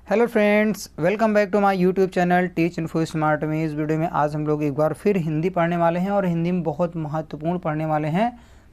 Hello friends, welcome back to my YouTube channel Teach Info Smart में। इस video में आज हम लोग एक बार फिर हिंदी पढ़ने वाले हैं और हिंदी में बहुत महत्वपूर्ण पढ़ने वाले हैं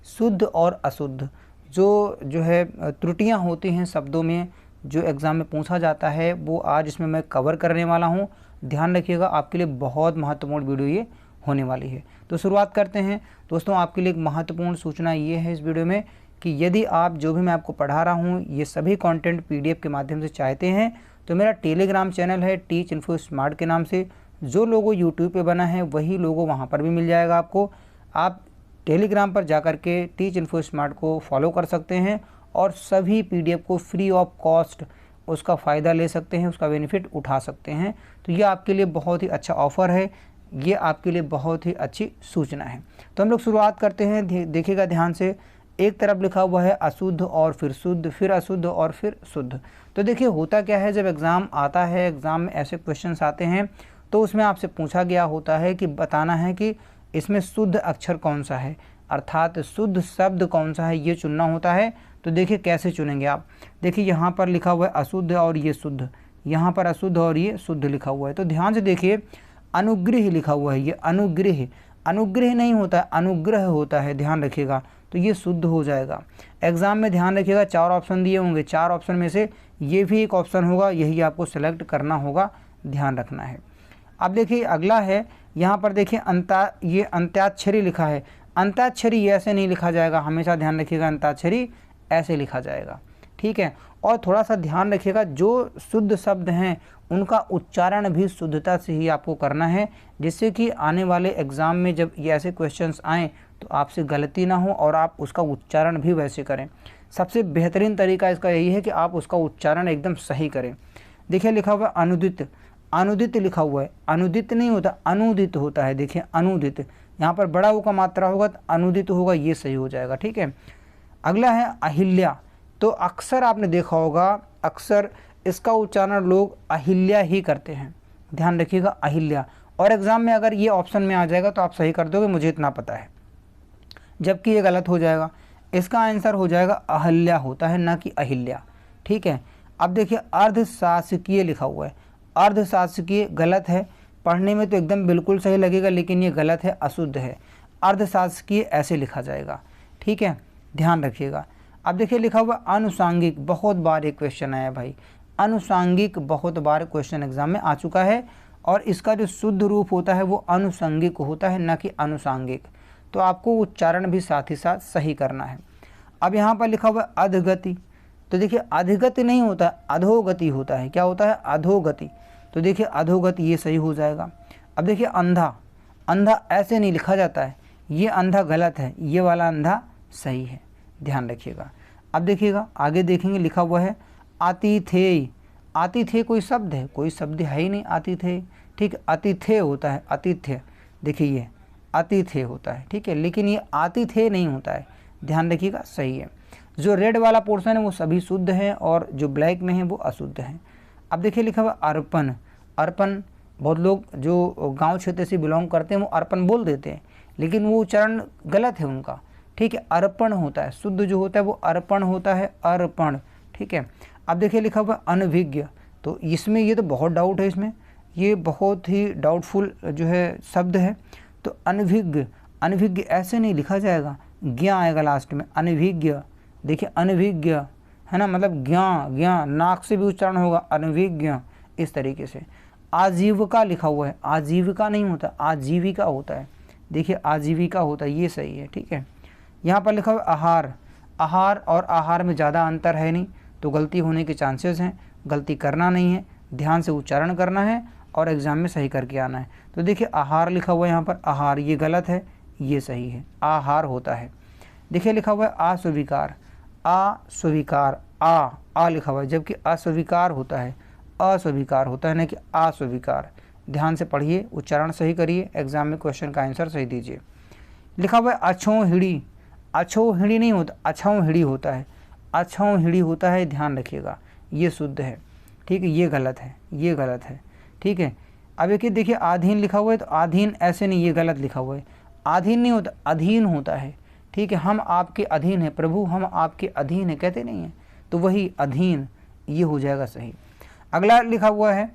शुद्ध और अशुद्ध। जो है त्रुटियां होती हैं शब्दों में, जो एग्ज़ाम में पूछा जाता है, वो आज इसमें मैं कवर करने वाला हूं। ध्यान रखिएगा, आपके लिए बहुत महत्वपूर्ण वीडियो ये होने वाली है। तो शुरुआत करते हैं। दोस्तों, आपके लिए एक महत्वपूर्ण सूचना ये है इस वीडियो में कि यदि आप जो भी मैं आपको पढ़ा रहा हूँ ये सभी कंटेंट पीडीएफ के माध्यम से चाहते हैं तो मेरा टेलीग्राम चैनल है टीच इन्फो स्मार्ट के नाम से। जो लोगो यूट्यूब पे बना है वही लोगो वहाँ पर भी मिल जाएगा आपको। आप टेलीग्राम पर जाकर के टीच इन्फो स्मार्ट को फॉलो कर सकते हैं और सभी पीडीएफ को फ्री ऑफ कॉस्ट उसका फ़ायदा ले सकते हैं, उसका बेनिफिट उठा सकते हैं। तो ये आपके लिए बहुत ही अच्छा ऑफ़र है, ये आपके लिए बहुत ही अच्छी सूचना है। तो हम लोग शुरुआत करते हैं। देखिएगा ध्यान से, एक तरफ लिखा हुआ है अशुद्ध और फिर शुद्ध, फिर अशुद्ध और फिर शुद्ध। तो देखिए होता क्या है, जब एग्ज़ाम आता है, एग्ज़ाम में ऐसे क्वेश्चंस आते हैं तो उसमें आपसे पूछा गया होता है कि बताना है कि इसमें शुद्ध अक्षर कौन सा है, अर्थात शुद्ध शब्द कौन सा है, ये चुनना होता है। तो देखिए कैसे चुनेंगे आप। देखिए यहाँ पर लिखा हुआ है अशुद्ध और ये शुद्ध, यहाँ पर अशुद्ध और ये शुद्ध लिखा हुआ है। तो ध्यान से देखिए, अनुग्रह लिखा हुआ है, ये अनुग्रह, अनुग्रह नहीं होता है, अनुग्रह होता है, ध्यान रखिएगा। तो ये शुद्ध हो जाएगा। एग्ज़ाम में ध्यान रखिएगा 4 ऑप्शन दिए होंगे, 4 ऑप्शन में से ये भी एक ऑप्शन होगा, यही आपको सेलेक्ट करना होगा, ध्यान रखना है। अब देखिए अगला है, यहाँ पर देखिए ये अंत्याक्षरी लिखा है। अंत्याक्षरी ऐसे नहीं लिखा जाएगा, हमेशा ध्यान रखिएगा, अंत्याक्षरी ऐसे लिखा जाएगा, ठीक है। और थोड़ा सा ध्यान रखिएगा, जो शुद्ध शब्द हैं उनका उच्चारण भी शुद्धता से ही आपको करना है, जिससे कि आने वाले एग्ज़ाम में जब ये ऐसे क्वेश्चंस आएँ तो आपसे गलती ना हो और आप उसका उच्चारण भी वैसे करें। सबसे बेहतरीन तरीका इसका यही है कि आप उसका उच्चारण एकदम सही करें। देखिए लिखा हुआ है अनुदित, अनुदित लिखा हुआ है, अनुदित नहीं होता, अनुदित होता है। देखिए अनुदित, यहाँ पर बड़ा ऊ का मात्रा होगा तो अनुदित होगा, ये सही हो जाएगा, ठीक है। अगला है अहिल्या। तो अक्सर आपने देखा होगा, अक्सर इसका उच्चारण लोग अहिल्या ही करते हैं, ध्यान रखिएगा, अहिल्या। और एग्ज़ाम में अगर ये ऑप्शन में आ जाएगा तो आप सही कर दोगे, मुझे इतना पता है, जबकि ये गलत हो जाएगा। इसका आंसर हो जाएगा अहल्या होता है, ना कि अहिल्या, ठीक है। अब देखिए अर्धशासकीय लिखा हुआ है, अर्धशासकीय गलत है, पढ़ने में तो एकदम बिल्कुल सही लगेगा लेकिन ये गलत है, अशुद्ध है। अर्धशासकीय ऐसे लिखा जाएगा, ठीक है, ध्यान रखिएगा। अब देखिए लिखा हुआ अनुसांगिक, बहुत बार एक क्वेश्चन आया भाई, अनुसांगिक बहुत बार क्वेश्चन एग्जाम में आ चुका है और इसका जो शुद्ध रूप होता है वो अनुसंगिक होता है, ना कि अनुसांगिक। तो आपको उच्चारण भी साथ ही साथ सही करना है। अब यहाँ पर लिखा हुआ है अधगति। तो देखिए अधिगति नहीं होता, अधोगति होता है। क्या होता है? अधोगति। तो देखिए अधोगति, ये सही हो जाएगा। अब देखिए अंधा, अंधा ऐसे नहीं लिखा जाता है, ये अंधा गलत है, ये वाला अंधा सही है, ध्यान रखिएगा। अब देखिएगा आगे देखेंगे, लिखा हुआ है आतिथेय। आतिथेय कोई शब्द है? कोई शब्द है ही नहीं आतिथेय, ठीक। अतिथेय होता है, आतिथ्य, देखिए ये आतिथेय होता है, ठीक है, लेकिन ये आतिथेय नहीं होता है, ध्यान रखिएगा, सही है। जो रेड वाला पोर्शन है वो सभी शुद्ध हैं और जो ब्लैक में है वो अशुद्ध हैं। अब देखिए लिखा हुआ अर्पण। अर्पण, बहुत लोग जो गांव क्षेत्र से बिलोंग करते हैं वो अर्पण बोल देते हैं, लेकिन वो उच्चारण गलत है उनका, ठीक है। अर्पण होता है, शुद्ध जो होता है वो अर्पण होता है, अर्पण, ठीक है। अब देखिए लिखा हुआ अनभिज्ञ। तो इसमें ये तो बहुत डाउट है, इसमें ये बहुत ही डाउटफुल जो है शब्द है। तो अनभिज्ञ, अनभिज्ञ ऐसे नहीं लिखा जाएगा, ज्ञा आएगा लास्ट में, अनभिज्ञ। देखिए अनभिज्ञ है ना, मतलब ज्ञा, ज्ञा नाक से भी उच्चारण होगा, अनभिज्ञ, इस तरीके से। आजीविका लिखा हुआ है, आजीविका नहीं होता, आजीविका होता है, देखिए आजीविका होता है, ये सही है, ठीक है। यहाँ पर लिखा हुआ आहार। आहार और आहार में ज़्यादा अंतर है नहीं, तो गलती होने के चांसेस हैं, गलती करना नहीं है, ध्यान से उच्चारण करना है और एग्ज़ाम में सही करके आना है। तो देखिए आहार लिखा हुआ है यहाँ पर, आहार, ये गलत है, ये सही है, आहार होता है। देखिए लिखा हुआ है अस्वीकार। अस्वीकार, आ लिखा हुआ है, जबकि अस्वीकार होता है, अस्वीकार होता है, ना कि अस्वीकार। ध्यान से पढ़िए, उच्चारण सही करिए, एग्जाम में क्वेश्चन का आंसर सही दीजिए। लिखा हुआ है अछोहिड़ी। अछोहिड़ी नहीं होता, अछौहिड़ी होता है, अछौहिड़ी होता है, ध्यान रखिएगा, ये शुद्ध है, ठीक है, ये गलत है, ये गलत है, ठीक है। अब एक देखिए अधीन लिखा हुआ है, तो अधीन ऐसे नहीं, ये गलत लिखा हुआ है, अधीन नहीं होता, अधीन होता है, ठीक है। हम आपके अधीन हैं प्रभु, हम आपके अधीन हैं कहते नहीं हैं, तो वही अधीन, ये हो जाएगा सही। अगला लिखा हुआ है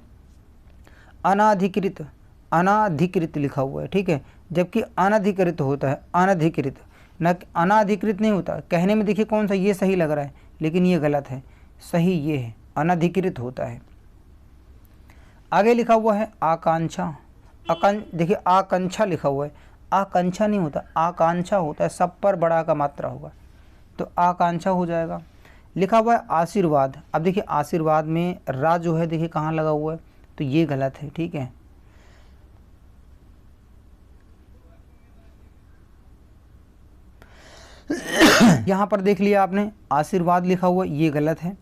अनाधिकृत, अनाधिकृत लिखा हुआ है, ठीक है, जबकि अनधिकृत होता है, अनधिकृत, न अनाधिकृत नहीं होता। कहने में देखिए कौन सा ये सही लग रहा है, लेकिन ये गलत है, सही ये है, अनधिकृत होता है। आगे लिखा हुआ है आकांक्षा, देखिए आकांक्षा लिखा हुआ है, आकांक्षा नहीं होता, आकांक्षा होता है, सब पर बड़ा का मात्रा होगा, तो आकांक्षा हो जाएगा। लिखा हुआ है आशीर्वाद, अब देखिए आशीर्वाद में रा जो है देखिए कहाँ लगा हुआ है, तो ये गलत है, ठीक है। यहाँ पर देख लिया आपने आशीर्वाद लिखा हुआ, ये गलत है,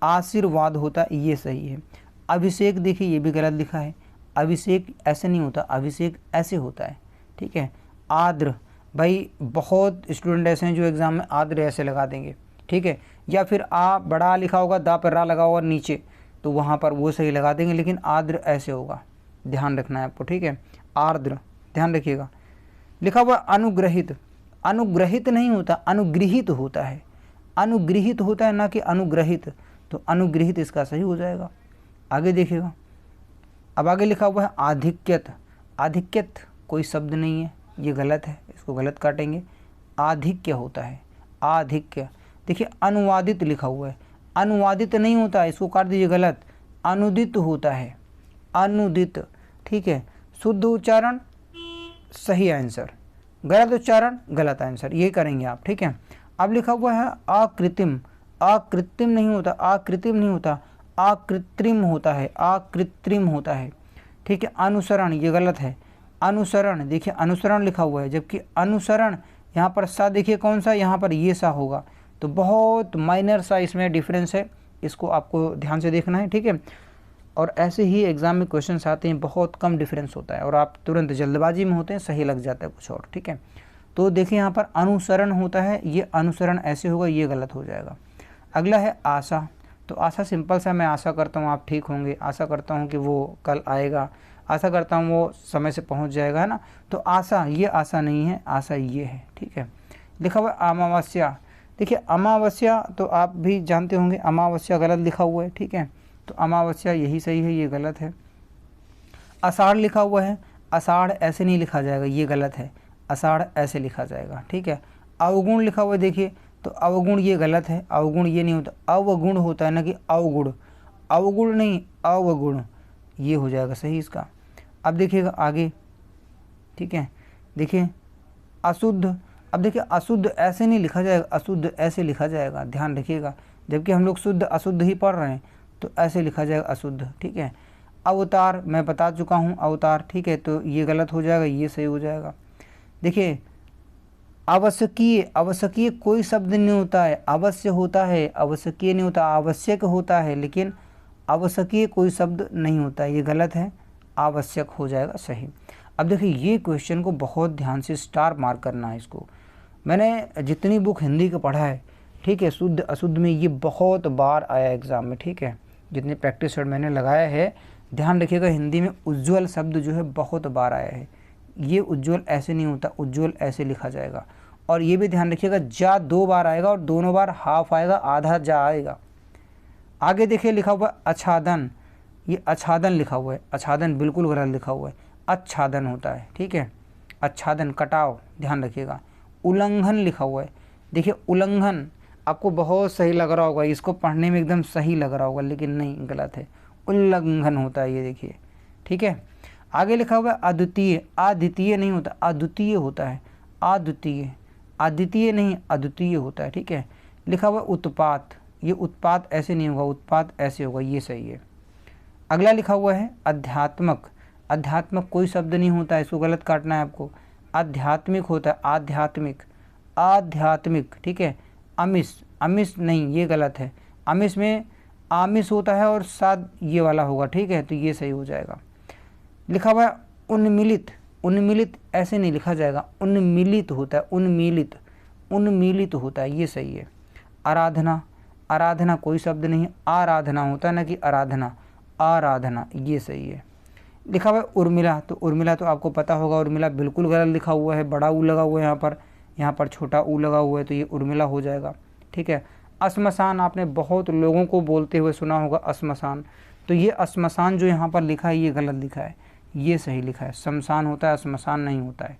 आशीर्वाद होता है, ये सही है। अभिषेक देखिए ये भी गलत लिखा है, अभिषेक ऐसे नहीं होता, अभिषेक ऐसे होता है, ठीक है। आद्र, भाई बहुत स्टूडेंट ऐसे हैं जो एग्ज़ाम में आद्र ऐसे लगा देंगे, ठीक है, या फिर आ बड़ा लिखा होगा, दा पर रा लगा होगा नीचे, तो वहाँ पर वो सही लगा देंगे, लेकिन आद्र ऐसे होगा, ध्यान रखना है आपको, ठीक है, आर्द्र, ध्यान रखिएगा। लिखा हुआ अनुग्रहित, अनुग्रहित नहीं होता, अनुगृहित होता है, अनुगृहित होता है ना कि अनुग्रहित, तो अनुगृहित इसका सही हो जाएगा। आगे देखिएगा, अब आगे लिखा हुआ है आधिक्यत, आधिक्यत कोई शब्द नहीं है, ये गलत है, इसको गलत काटेंगे, आधिक्य होता है, आधिक्य। देखिए अनुवादित लिखा हुआ है, अनुवादित नहीं होता, इसको काट दीजिए, गलत, अनुदित होता है, अनुदित, ठीक है। शुद्ध उच्चारण सही आंसर, गलत उच्चारण गलत आंसर, ये करेंगे आप, ठीक है। अब लिखा हुआ है आकृत्रिम, आकृत्रिम नहीं होता, आकृत्रिम नहीं होता, आकृत्रिम होता है, आकृत्रिम होता है, ठीक है। अनुसरण ये गलत है, अनुसरण देखिए अनुसरण लिखा हुआ है, जबकि अनुसरण यहाँ पर सा देखिए कौन सा, यहाँ पर ये सा होगा, तो बहुत माइनर सा इसमें डिफरेंस है, इसको आपको ध्यान से देखना है, ठीक है। और ऐसे ही एग्ज़ाम में क्वेश्चंस आते हैं, बहुत कम डिफरेंस होता है और आप तुरंत जल्दबाजी में होते हैं, सही लग जाता है कुछ और, ठीक है। तो देखिए यहाँ पर अनुसरण होता है, ये अनुसरण ऐसे होगा, ये गलत हो जाएगा। अगला है आशा, तो आशा सिंपल सा, मैं आशा करता हूँ आप ठीक होंगे, आशा करता हूँ कि वो कल आएगा, आशा करता हूँ वो समय से पहुँच जाएगा, है ना। तो आशा, ये आशा नहीं है, आशा ये है, ठीक है। लिखा हुआ अमावस्या, देखिए अमावस्या तो आप भी जानते होंगे, अमावस्या गलत लिखा हुआ है, ठीक है, तो अमावस्या यही सही है, ये गलत है। आषाढ़ लिखा हुआ है, आषाढ़ ऐसे नहीं लिखा जाएगा, ये गलत है, आषाढ़ ऐसे लिखा जाएगा, ठीक है। अवगुण लिखा हुआ है देखिए, तो अवगुण ये गलत है, अवगुण ये नहीं होता, अवगुण होता है ना कि अवगुण, अवगुण नहीं अवगुण, ये हो जाएगा सही इसका। अब देखिएगा आगे, ठीक है, देखिए अशुद्ध, अब देखिए अशुद्ध ऐसे नहीं लिखा जाएगा, अशुद्ध ऐसे लिखा जाएगा, ध्यान रखिएगा, जबकि हम लोग शुद्ध अशुद्ध ही पढ़ रहे हैं, तो ऐसे लिखा जाएगा अशुद्ध, ठीक है। अवतार मैं बता चुका हूँ, अवतार, ठीक है, तो ये गलत हो जाएगा, ये सही हो जाएगा। देखिए आवश्यकीय, आवश्यकीय कोई शब्द नहीं होता है, अवश्य होता है, आवश्यकीय नहीं होता, आवश्यक होता है, लेकिन आवश्यकीय कोई शब्द नहीं होता है, ये गलत है, आवश्यक हो जाएगा सही। अब देखिए ये क्वेश्चन को बहुत ध्यान से स्टार मार्क करना है इसको, मैंने जितनी बुक हिंदी का पढ़ा है, ठीक है, शुद्ध अशुद्ध में ये बहुत बार आया एग्ज़ाम में, ठीक है, जितने प्रैक्टिस सेट मैंने लगाया है, ध्यान रखिएगा हिंदी में उज्ज्वल शब्द जो है बहुत बार आया है, ये उज्ज्वल ऐसे नहीं होता, उज्ज्वल ऐसे लिखा जाएगा। और ये भी ध्यान रखिएगा जा 2 बार आएगा और दोनों बार हाफ आएगा, आधा जा आएगा। आगे देखिए लिखा हुआ आच्छादन, ये आच्छादन लिखा हुआ है, आच्छादन बिल्कुल गलत लिखा हुआ है, आच्छादन होता है, ठीक है, आच्छादन कटाव, ध्यान रखिएगा। उल्लंघन लिखा हुआ है, देखिए उल्लंघन आपको बहुत सही लग रहा होगा, इसको पढ़ने में एकदम सही लग रहा होगा, लेकिन नहीं, गलत है, उल्लंघन होता है ये देखिए, ठीक है। आगे लिखा हुआ है अद्वितीय, अद्वितीय नहीं होता, अद्वितीय होता है, अद्वितीय, अद्वितीय नहीं अद्वितीय होता है, ठीक है। लिखा हुआ उत्पात, ये उत्पात ऐसे नहीं होगा, उत्पात ऐसे होगा, ये सही है। अगला लिखा हुआ है अध्यात्मक, अध्यात्मक कोई शब्द नहीं होता है, इसको गलत काटना है आपको, आध्यात्मिक होता है, आध्यात्मिक, आध्यात्मिक, ठीक है। अमिश, अमिश नहीं, ये गलत है, अमिश में आमिष होता है और साथ ये वाला होगा, ठीक है, तो ये सही हो जाएगा। लिखा हुआ है उन्मिलित, उन्मिलित ऐसे नहीं लिखा जाएगा, उन्मिलित होता है, उन्मिलित, उन्मिलित होता है, ये सही है। आराधना, आराधना कोई शब्द नहीं, आराधना होता है ना कि आराधना, आराधना, ये सही है। लिखा हुआ है उर्मिला, तो उर्मिला तो आपको पता होगा, उर्मिला बिल्कुल गलत लिखा हुआ है, बड़ा ऊ लगा हुआ है यहाँ पर छोटा ऊ लगा हुआ है, तो ये उर्मिला हो जाएगा, ठीक है। श्मशान आपने बहुत लोगों को बोलते हुए सुना होगा, श्मशान, तो ये श्मशान जो यहाँ पर लिखा है ये गलत लिखा है, ये सही लिखा है, शमशान होता है, श्मशान नहीं होता है।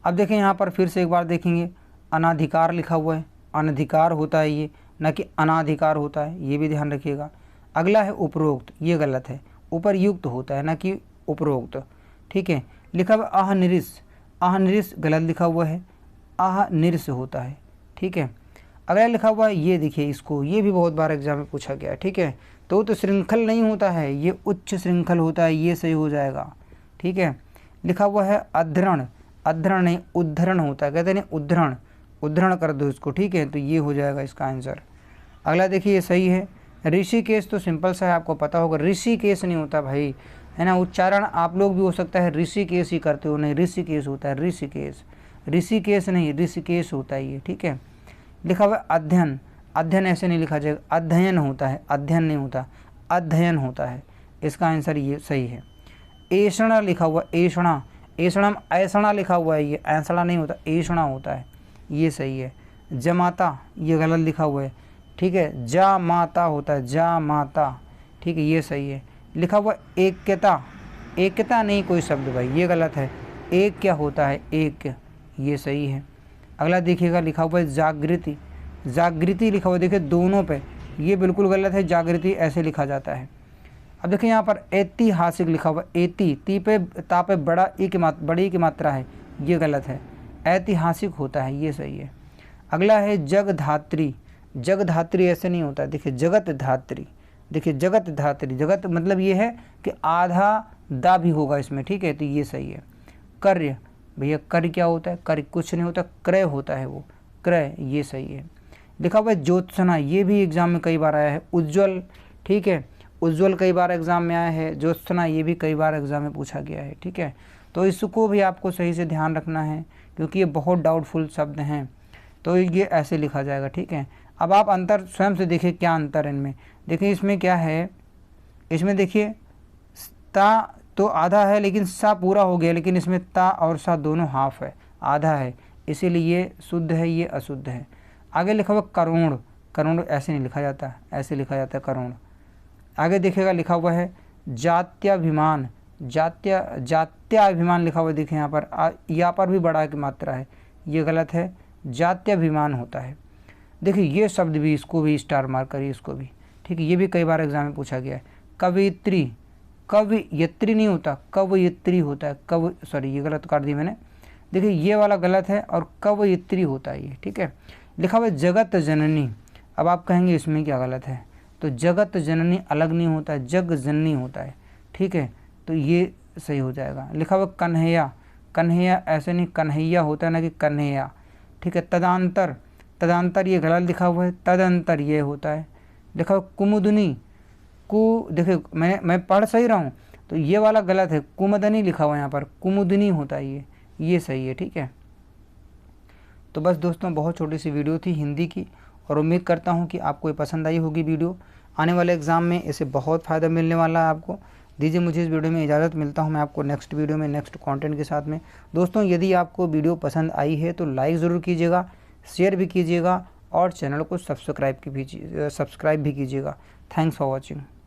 अब देखें यहाँ पर फिर से एक बार देखेंगे, अनाधिकार लिखा हुआ है, अनधिकार होता है ये, न कि अनाधिकार होता है, ये भी ध्यान रखिएगा। अगला है उपरोक्त, ये गलत है, उपरयुक्त होता है ना कि उपरोक्त, ठीक है। लिखा हुआ अहनिरिस, अहनिरिस गलत लिखा हुआ है, अहनिरिस होता है, ठीक है। अगला लिखा हुआ है ये देखिए इसको, ये भी बहुत बार एग्जाम में पूछा गया है, ठीक है। तो श्रृंखल नहीं होता है, ये उच्च श्रृंखल होता है, ये सही हो जाएगा, ठीक है। लिखा हुआ है अधरण, अधरण नहीं उद्धरण होता है, कहते हैं उद्धरण, उद्धरण कर दो इसको, ठीक है। तो ये हो जाएगा इसका आंसर। अगला देखिए ये सही है, ऋषिकेश तो सिंपल सा है, आपको पता होगा, ऋषिकेश नहीं होता भाई, है ना। उच्चारण आप लोग भी हो सकता है ऋषिकेश ही करते हो, नहीं ऋषिकेश होता है, ऋषिकेश, ऋषिकेश नहीं ऋषिकेश होता है ये, ठीक है। लिखा हुआ अध्ययन, अध्ययन ऐसे नहीं लिखा जाएगा, अध्ययन होता है, अध्ययन नहीं होता, अध्ययन होता है, इसका आंसर ये सही है। ऐषणा लिखा हुआ, ऐषणा, ऐषणम ऐषणा लिखा हुआ है, ये ऐषणा नहीं होता, ऐषणा होता है, ये सही है। जमाता ये गलत लिखा हुआ है, ठीक है, जा माता होता है, जा माता, ठीक है, ये सही है। लिखा हुआ एकता, एकता नहीं कोई शब्द भाई, ये गलत है, एक क्या होता है, एक, ये सही है। अगला देखिएगा लिखा हुआ है जागृति, जागृति लिखा हुआ है, देखिए दोनों पे, ये बिल्कुल गलत है, जागृति ऐसे लिखा जाता है। अब देखिए यहाँ पर ऐतिहासिक लिखा हुआ, ऐति, ती पे ता पे बड़ा बड़ी की मात्रा है, ये गलत है, ऐतिहासिक होता है, ये सही है। अगला है जगधात्री, जगधात्री ऐसे नहीं होता है, देखिए जगत धात्री, देखिए जगत धात्री, जगत मतलब ये है कि आधा दा भी होगा इसमें, ठीक है, तो ये सही है। कर्य, भैया कर्य क्या होता है, कर्य कुछ नहीं होता, क्रय होता है वो, क्रय, ये सही है। लिखा हुआ है ज्योत्सना, ये भी एग्जाम में कई बार आया है। उज्ज्वल, ठीक है, उज्ज्वल कई बार एग्जाम में आया है। ज्योत्सना ये भी कई बार एग्जाम में पूछा गया है, ठीक है। तो इसको भी आपको सही से ध्यान रखना है, क्योंकि ये बहुत डाउटफुल शब्द हैं, तो ये ऐसे लिखा जाएगा, ठीक है। अब आप अंतर स्वयं से देखिए क्या अंतर है इनमें, देखिए इसमें क्या है, इसमें देखिए ता तो आधा है लेकिन सा पूरा हो गया, लेकिन इसमें ता और सा दोनों हाफ है, आधा है, इसीलिए ये शुद्ध है, ये अशुद्ध है। आगे लिखा हुआ करोड़, करोड़ ऐसे नहीं लिखा जाता, ऐसे लिखा जाता है करोड़। आगे देखिएगा लिखा हुआ है जात्याभिमान, जात्याभिमान लिखा हुआ है, देखिए यहाँ पर यहाँ पर भी बड़ा की मात्रा है, ये गलत है, जात्याभिमान होता है। देखिए ये शब्द भी, इसको भी स्टार मार्क करिए, इसको भी, ठीक है, ये भी कई बार एग्जाम में पूछा गया है। कवियत्री, कवयित्री नहीं होता, कवयित्री होता है, सॉरी ये गलत कर दी मैंने, देखिए ये वाला गलत है और कवयित्री होता है ये, ठीक है। लिखा हुआ है जगत जननी, अब आप कहेंगे इसमें क्या गलत है, तो जगत जननी अलग नहीं होता है, जग जननी होता है, ठीक है, तो ये सही हो जाएगा। लिखा हुआ कन्हैया, कन्हैया ऐसे नहीं कन्हैया होता है ना कि कन्हैया, ठीक है। तदांतर, तदांतर ये गलत लिखा हुआ है, तदंतर ये होता है। लिखा हुआ कुमुदनी, देखिए मैं पढ़ सही रहा हूँ, तो ये वाला गलत है, कुमुदनी लिखा हुआ है यहाँ पर, कुमुदनी होता है ये सही है, ठीक है। तो बस दोस्तों बहुत छोटी सी वीडियो थी हिंदी की, और उम्मीद करता हूँ कि आपको ये पसंद आई होगी वीडियो। आने वाले एग्ज़ाम में इससे बहुत फ़ायदा मिलने वाला है आपको। दीजिए मुझे इस वीडियो में इजाज़त, मिलता हूँ मैं आपको नेक्स्ट वीडियो में नेक्स्ट कंटेंट के साथ में। दोस्तों यदि आपको वीडियो पसंद आई है तो लाइक ज़रूर कीजिएगा, शेयर भी कीजिएगा और चैनल को सब्सक्राइब भी कीजिएगा। Thanks for watching.